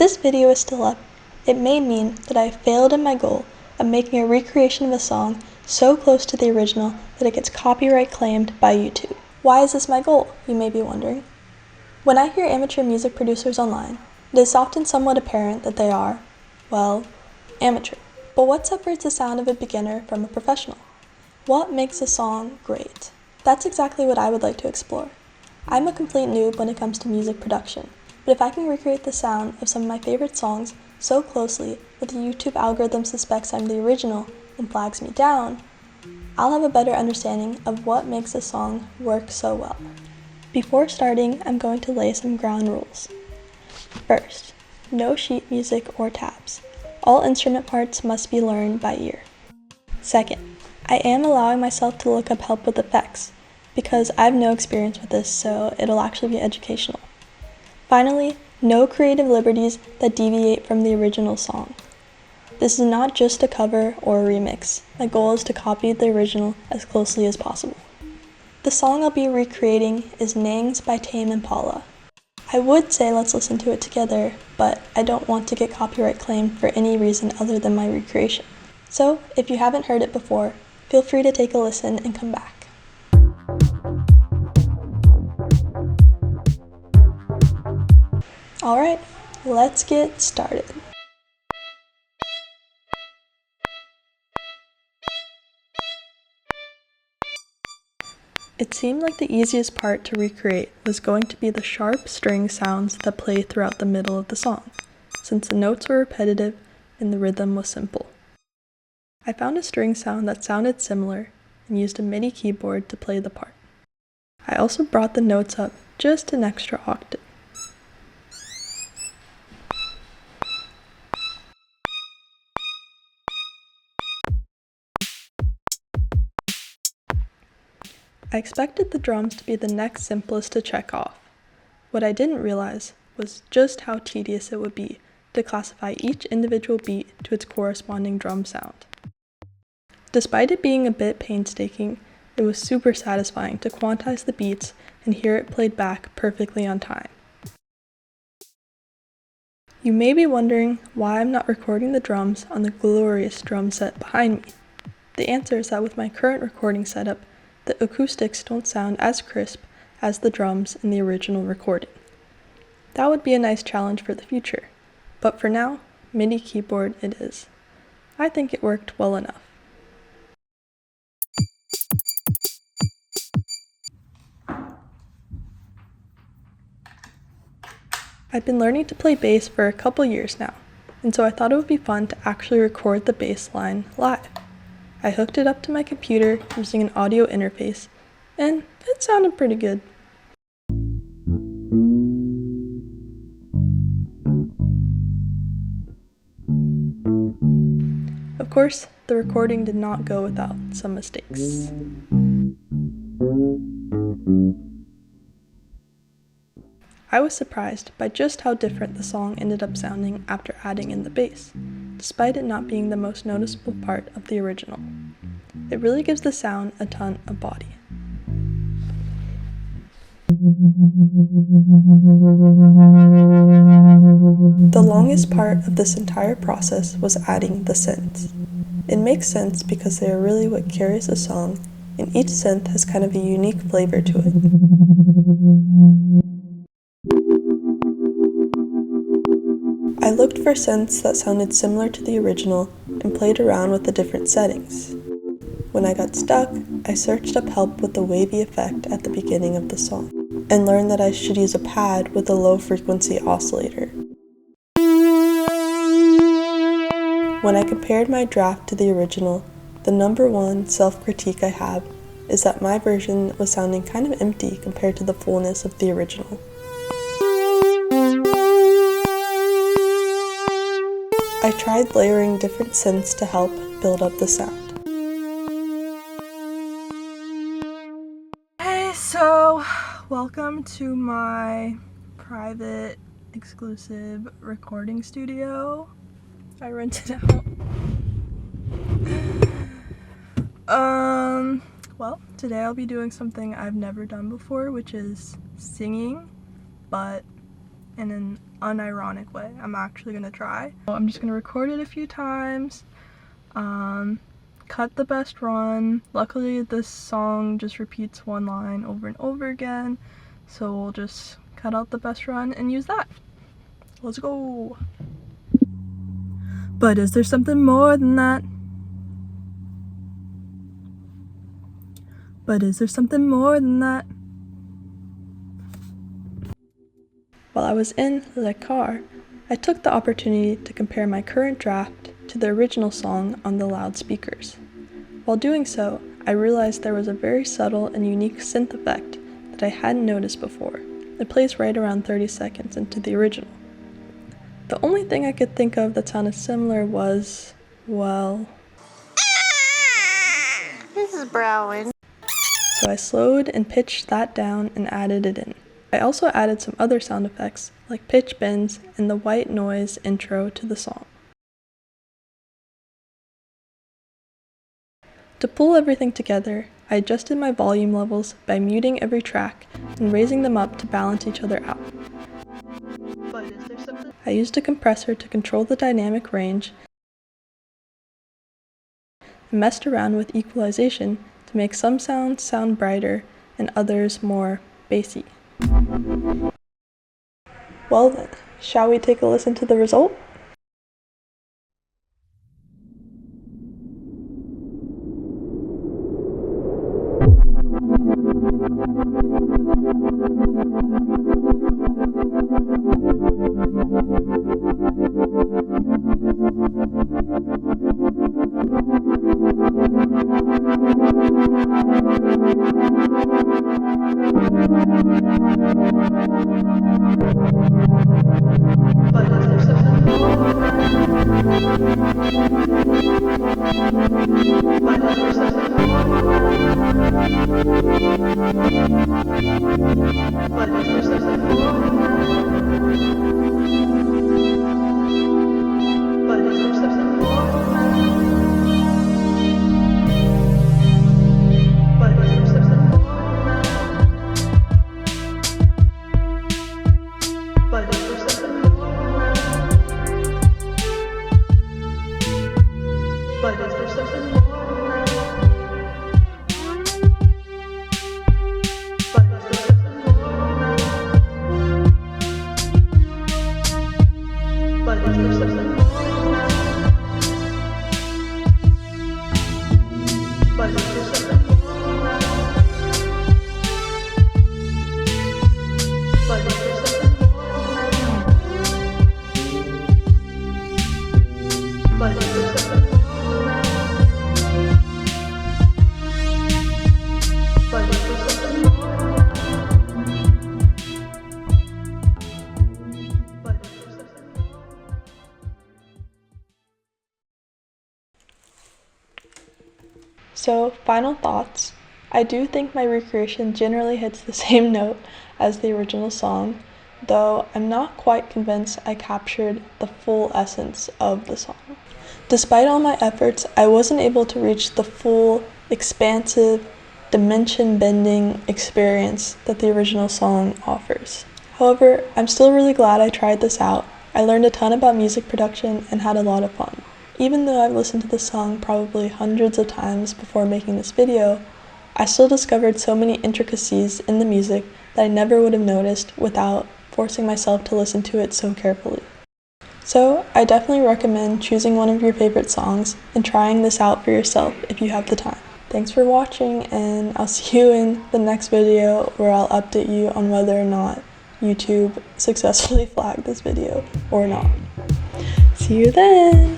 this video is still up, it may mean that I failed in my goal of making a recreation of a song so close to the original that it gets copyright claimed by YouTube. Why is this my goal, you may be wondering? When I hear amateur music producers online, it is often somewhat apparent that they are, well, amateur. But what separates the sound of a beginner from a professional? What makes a song great? That's exactly what I would like to explore. I'm a complete noob when it comes to music production, but if I can recreate the sound of some of my favorite songs so closely that the YouTube algorithm suspects I'm the original and flags me down, I'll have a better understanding of what makes a song work so well. Before starting, I'm going to lay some ground rules. First, no sheet music or tabs. All instrument parts must be learned by ear. Second, I am allowing myself to look up help with effects, because I have no experience with this, so it'll actually be educational. Finally, no creative liberties that deviate from the original song. This is not just a cover or a remix. My goal is to copy the original as closely as possible. The song I'll be recreating is Nangs by Tame Impala. I would say let's listen to it together, but I don't want to get copyright claimed for any reason other than my recreation. So, if you haven't heard it before, feel free to take a listen and come back. Alright, let's get started. It seemed like the easiest part to recreate was going to be the sharp string sounds that play throughout the middle of the song, since the notes were repetitive and the rhythm was simple. I found a string sound that sounded similar and used a MIDI keyboard to play the part. I also brought the notes up just an extra octave. I expected the drums to be the next simplest to check off. What I didn't realize was just how tedious it would be to classify each individual beat to its corresponding drum sound. Despite it being a bit painstaking, it was super satisfying to quantize the beats and hear it played back perfectly on time. You may be wondering why I'm not recording the drums on the glorious drum set behind me. The answer is that with my current recording setup, the acoustics don't sound as crisp as the drums in the original recording. That would be a nice challenge for the future, but for now, MIDI keyboard it is. I think it worked well enough. I've been learning to play bass for a couple years now, and so I thought it would be fun to actually record the bass line live. I hooked it up to my computer using an audio interface, and it sounded pretty good. Of course, the recording did not go without some mistakes. I was surprised by just how different the song ended up sounding after adding in the bass, despite it not being the most noticeable part of the original. It really gives the sound a ton of body. The longest part of this entire process was adding the synths. It makes sense because they are really what carries a song, and each synth has kind of a unique flavor to it. I looked for synths that sounded similar to the original and played around with the different settings. When I got stuck, I searched up help with the wavy effect at the beginning of the song, and learned that I should use a pad with a low frequency oscillator. When I compared my draft to the original, the number one self-critique I have is that my version was sounding kind of empty compared to the fullness of the original. I tried layering different synths to help build up the sound. Hey, so welcome to my private, exclusive recording studio. I rented out. Well, today I'll be doing something I've never done before, which is singing, but in an unironic way. I'm actually gonna try. So I'm just gonna record it a few times, cut the best run. Luckily this song just repeats one line over and over again, so we'll just cut out the best run and use that. Let's go. But is there something more than that? But is there something more than that? While I was in the car, I took the opportunity to compare my current draft to the original song on the loudspeakers. While doing so, I realized there was a very subtle and unique synth effect that I hadn't noticed before. It plays right around 30 seconds into the original. The only thing I could think of that sounded similar was, well... This is Browen. So I slowed and pitched that down and added it in. I also added some other sound effects, like pitch bends and the white noise intro to the song. To pull everything together, I adjusted my volume levels by muting every track and raising them up to balance each other out. I used a compressor to control the dynamic range and messed around with equalization to make some sounds sound brighter and others more bassy. Well then, shall we take a listen to the result? So, final thoughts. I do think my recreation generally hits the same note as the original song, though I'm not quite convinced I captured the full essence of the song. Despite all my efforts, I wasn't able to reach the full, expansive, dimension-bending experience that the original song offers. However, I'm still really glad I tried this out. I learned a ton about music production and had a lot of fun. Even though I've listened to this song probably hundreds of times before making this video, I still discovered so many intricacies in the music that I never would have noticed without forcing myself to listen to it so carefully. So, I definitely recommend choosing one of your favorite songs and trying this out for yourself if you have the time. Thanks for watching, and I'll see you in the next video where I'll update you on whether or not YouTube successfully flagged this video or not. See you then!